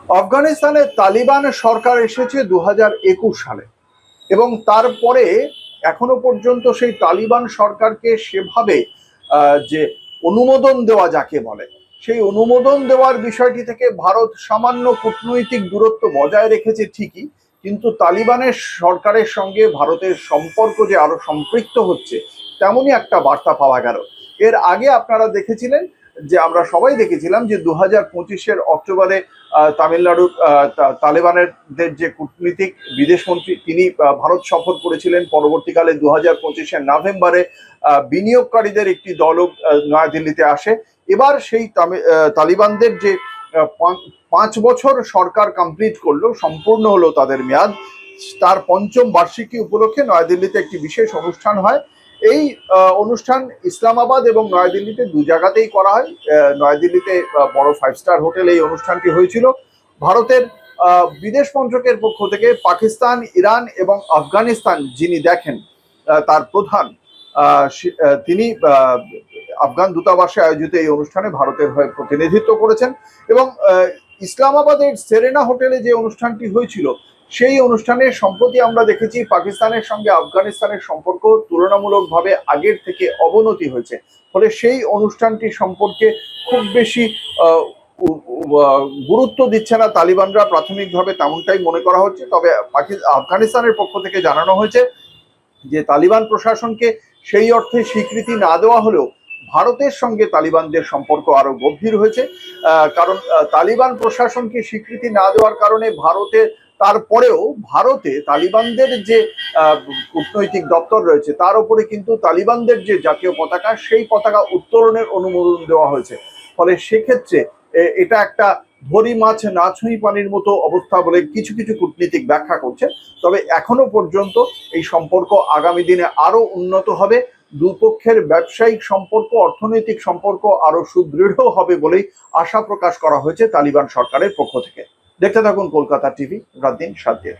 আফগানিস্তানে তালিবান সরকার এসেছে 2021 সালে এবং তারপরে এখনো পর্যন্ত সেই তালিবান সরকারকে সেভাবে যে অনুমোদন দেওয়া যাকে বলে সেই অনুমোদন দেওয়ার বিষয়টি থেকে ভারত সামান্য কূটনৈতিক দূরত্ব বজায় রেখেছে ঠিকই, কিন্তু তালিবানের সরকারের সঙ্গে ভারতের সম্পর্ক যে আরো সম্পৃক্ত হচ্ছে তেমনই একটা বার্তা পাওয়া গেল। এর আগে আপনারা দেখেছিলেন যে আমরা সবাই দেখেছিলাম যে 2025-এর অক্টোবরে তামিলনাড়ুর তালেবানের যে কূটনীতিক বিদেশমন্ত্রী তিনি ভারত সফর করেছিলেন। পরবর্তীকালে 2025-এর নভেম্বরে বিনিয়োগকারীদের একটি দল নয়াদিল্লিতে আসে। এবার সেই তালিবানদের যে 5 বছর সরকার কমপ্লিট করলো, সম্পূর্ণ হলো তাদের মেয়াদ, তার পঞ্চম বার্ষিকী উপলক্ষে নয়াদিল্লিতে একটি বিশেষ অনুষ্ঠান হয়। এই অনুষ্ঠান ইসলামাবাদ এবং নয়াদিল্লিতে দু জায়গাতেই করা হয়। নয়াদিল্লিতে বড় 5 স্টার হোটেল এই অনুষ্ঠানটি হয়েছিল। ভারতের বিদেশ মন্ত্রকের পক্ষ থেকে পাকিস্তান, ইরান এবং আফগানিস্তান যিনি দেখেন তার প্রধান, তিনি আফগান দূতাবাসে আয়োজিত এই অনুষ্ঠানে ভারতের হয়ে প্রতিনিধিত্ব করেছেন। এবং ইসলামাবাদের সেরেনা হোটেলে যে অনুষ্ঠানটি হয়েছিল সেই অনুষ্ঠানে সম্প্রতি আমরা দেখেছি পাকিস্তানের সঙ্গে আফগানিস্তানের সম্পর্ক তুলনামূলকভাবে আগের থেকে অবনতি হয়েছে। ফলে সেই অনুষ্ঠানটি সম্পর্কে খুব বেশি গুরুত্ব দিচ্ছে না তালিবানরা, প্রাথমিকভাবে তেমনটাই মনে করা হচ্ছে। তবে আফগানিস্তানের পক্ষ থেকে জানানো হয়েছে যে তালিবান প্রশাসনকে সেই অর্থে স্বীকৃতি না দেওয়া হলেও ভারতের সঙ্গে তালিবানদের সম্পর্ক আরো গভীর হয়েছে। কারণ তালিবান প্রশাসনকে স্বীকৃতি না দেওয়ার কারণে তারপরেও ভারতে তালিবানদের যে কূটনৈতিক দপ্তর রয়েছে তার উপরে কিন্তু তালিবানদের যে জাতীয় পতাকা সেই পতাকা উত্তোলনের অনুমোদন দেওয়া হয়েছে। ফলে সেক্ষেত্রে এটা একটা ধরি মাছ না ছুঁই পানির মতো অবস্থা বলে কিছু কিছু কূটনীতিক ব্যাখ্যা করছে। তবে এখনো পর্যন্ত এই সম্পর্ক আগামী দিনে আরো উন্নত হবে, দুপক্ষের ব্যবসায়িক সম্পর্ক, অর্থনৈতিক সম্পর্ক আরো সুদৃঢ় হবে বলেই আশা প্রকাশ করা হয়েছে তালিবান সরকারের পক্ষ থেকে। দেখতে থাকুন কলকাতা টিভি, রাত দিন 7 দিয়ে।